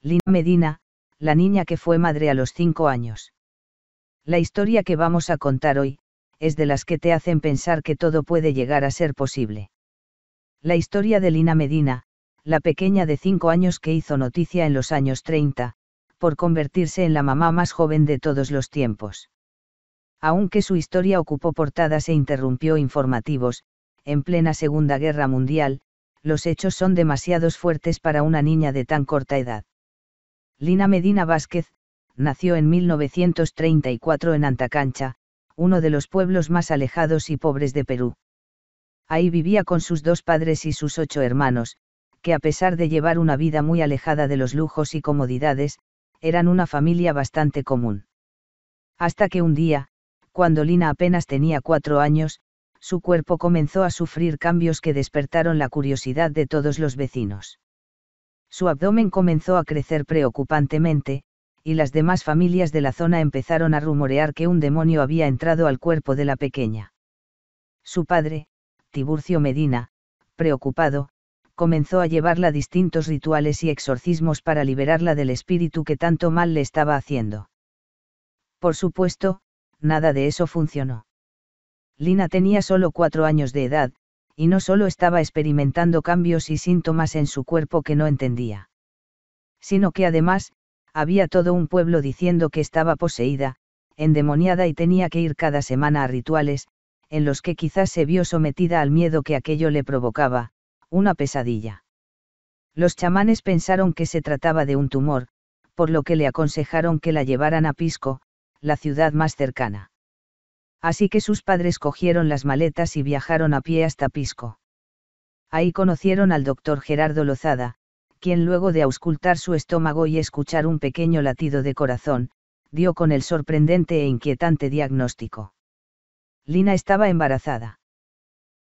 Lina Medina, la niña que fue madre a los 5 años. La historia que vamos a contar hoy, es de las que te hacen pensar que todo puede llegar a ser posible. La historia de Lina Medina, la pequeña de 5 años que hizo noticia en los años 30, por convertirse en la mamá más joven de todos los tiempos. Aunque su historia ocupó portadas e interrumpió informativos, en plena Segunda Guerra Mundial, los hechos son demasiado fuertes para una niña de tan corta edad. Lina Medina Vázquez, nació en 1934 en Antacancha, uno de los pueblos más alejados y pobres de Perú. Ahí vivía con sus 2 padres y sus 8 hermanos, que a pesar de llevar una vida muy alejada de los lujos y comodidades, eran una familia bastante común. Hasta que un día, cuando Lina apenas tenía 4 años, su cuerpo comenzó a sufrir cambios que despertaron la curiosidad de todos los vecinos. Su abdomen comenzó a crecer preocupantemente, y las demás familias de la zona empezaron a rumorear que un demonio había entrado al cuerpo de la pequeña. Su padre, Tiburcio Medina, preocupado, comenzó a llevarla a distintos rituales y exorcismos para liberarla del espíritu que tanto mal le estaba haciendo. Por supuesto, nada de eso funcionó. Lina tenía solo 4 años de edad, y no solo estaba experimentando cambios y síntomas en su cuerpo que no entendía, sino que además, había todo un pueblo diciendo que estaba poseída, endemoniada y tenía que ir cada semana a rituales, en los que quizás se vio sometida al miedo que aquello le provocaba, una pesadilla. Los chamanes pensaron que se trataba de un tumor, por lo que le aconsejaron que la llevaran a Pisco, la ciudad más cercana. Así que sus padres cogieron las maletas y viajaron a pie hasta Pisco. Ahí conocieron al doctor Gerardo Lozada, quien luego de auscultar su estómago y escuchar un pequeño latido de corazón, dio con el sorprendente e inquietante diagnóstico. Lina estaba embarazada.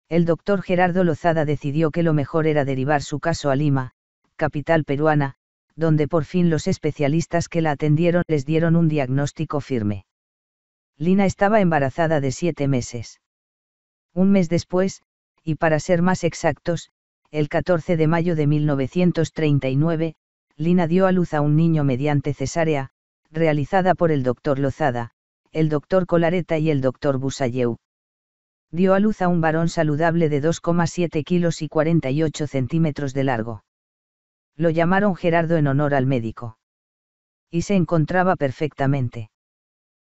El doctor Gerardo Lozada decidió que lo mejor era derivar su caso a Lima, capital peruana, donde por fin los especialistas que la atendieron les dieron un diagnóstico firme. Lina estaba embarazada de 7 meses. Un mes después, y para ser más exactos, el 14 de mayo de 1939, Lina dio a luz a un niño mediante cesárea, realizada por el doctor Lozada, el doctor Colareta y el doctor Busalleu. Dio a luz a un varón saludable de 2,7 kilos y 48 centímetros de largo. Lo llamaron Gerardo en honor al médico. Y se encontraba perfectamente.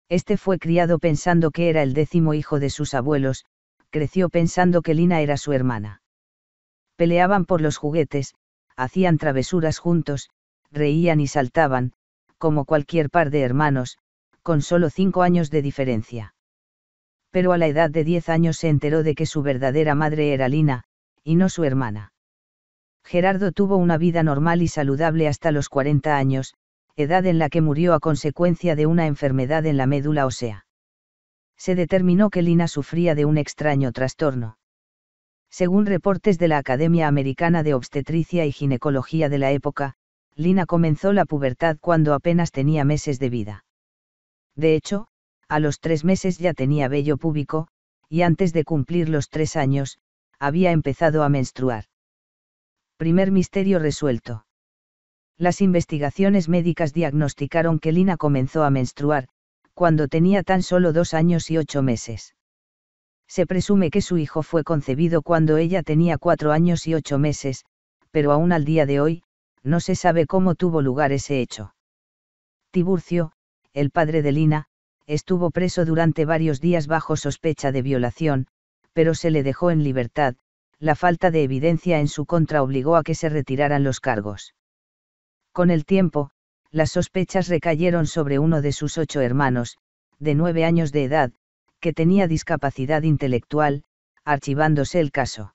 Este fue criado pensando que era el 10º hijo de sus abuelos, creció pensando que Lina era su hermana. Peleaban por los juguetes, hacían travesuras juntos, reían y saltaban, como cualquier par de hermanos, con solo 5 años de diferencia. Pero a la edad de 10 años se enteró de que su verdadera madre era Lina, y no su hermana. Gerardo tuvo una vida normal y saludable hasta los 40 años, edad en la que murió a consecuencia de una enfermedad en la médula ósea. Se determinó que Lina sufría de un extraño trastorno. Según reportes de la Academia Americana de Obstetricia y Ginecología de la época, Lina comenzó la pubertad cuando apenas tenía meses de vida. De hecho, a los 3 meses ya tenía vello púbico, y antes de cumplir los 3 años, había empezado a menstruar. Primer misterio resuelto. Las investigaciones médicas diagnosticaron que Lina comenzó a menstruar, cuando tenía tan solo 2 años y 8 meses. Se presume que su hijo fue concebido cuando ella tenía 4 años y 8 meses, pero aún al día de hoy, no se sabe cómo tuvo lugar ese hecho. Tiburcio, el padre de Lina, estuvo preso durante varios días bajo sospecha de violación, pero se le dejó en libertad. La falta de evidencia en su contra obligó a que se retiraran los cargos. Con el tiempo, las sospechas recayeron sobre uno de sus 8 hermanos, de 9 años de edad, que tenía discapacidad intelectual, archivándose el caso.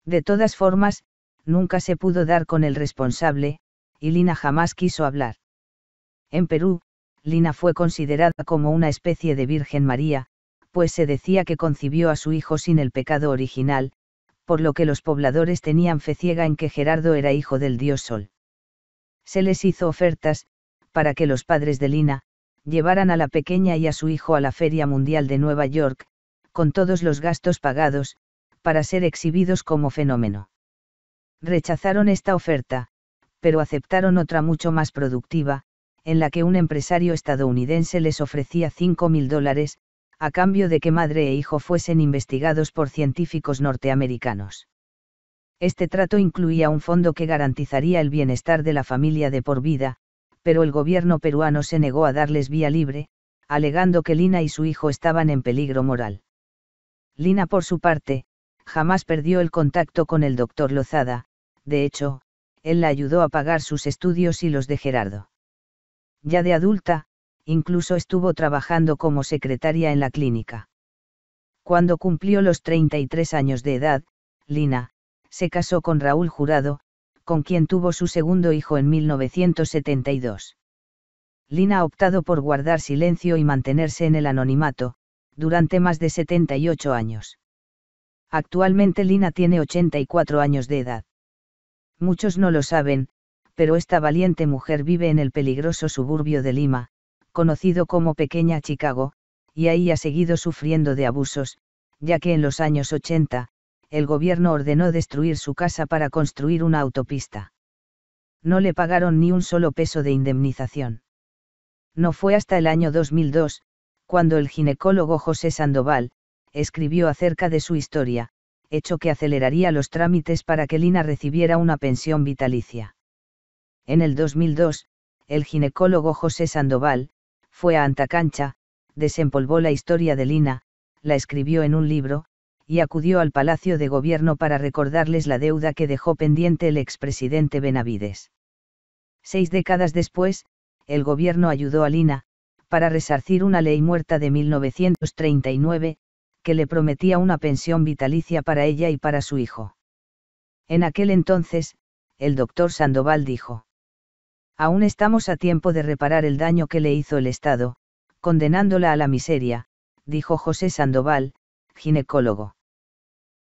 De todas formas, nunca se pudo dar con el responsable, y Lina jamás quiso hablar. En Perú, Lina fue considerada como una especie de Virgen María, pues se decía que concibió a su hijo sin el pecado original, por lo que los pobladores tenían fe ciega en que Gerardo era hijo del dios Sol. Se les hizo ofertas, para que los padres de Lina, llevaran a la pequeña y a su hijo a la Feria Mundial de Nueva York, con todos los gastos pagados, para ser exhibidos como fenómeno. Rechazaron esta oferta, pero aceptaron otra mucho más productiva, en la que un empresario estadounidense les ofrecía $5.000, a cambio de que madre e hijo fuesen investigados por científicos norteamericanos. Este trato incluía un fondo que garantizaría el bienestar de la familia de por vida, pero el gobierno peruano se negó a darles vía libre, alegando que Lina y su hijo estaban en peligro moral. Lina, por su parte, jamás perdió el contacto con el doctor Lozada, de hecho, él la ayudó a pagar sus estudios y los de Gerardo. Ya de adulta, incluso estuvo trabajando como secretaria en la clínica. Cuando cumplió los 33 años de edad, Lina se casó con Raúl Jurado, con quien tuvo su segundo hijo en 1972. Lina ha optado por guardar silencio y mantenerse en el anonimato, durante más de 78 años. Actualmente Lina tiene 84 años de edad. Muchos no lo saben, pero esta valiente mujer vive en el peligroso suburbio de Lima, conocido como Pequeña Chicago, y ahí ha seguido sufriendo de abusos, ya que en los años 80, el gobierno ordenó destruir su casa para construir una autopista. No le pagaron ni un solo peso de indemnización. No fue hasta el año 2002, cuando el ginecólogo José Sandoval escribió acerca de su historia, hecho que aceleraría los trámites para que Lina recibiera una pensión vitalicia. En el 2002, el ginecólogo José Sandoval fue a Antacancha, desempolvó la historia de Lina, la escribió en un libro, y acudió al Palacio de Gobierno para recordarles la deuda que dejó pendiente el expresidente Benavides. 6 décadas después, el gobierno ayudó a Lina, para resarcir una ley muerta de 1939, que le prometía una pensión vitalicia para ella y para su hijo. En aquel entonces, el doctor Sandoval dijo: aún estamos a tiempo de reparar el daño que le hizo el Estado, condenándola a la miseria, dijo José Sandoval, ginecólogo.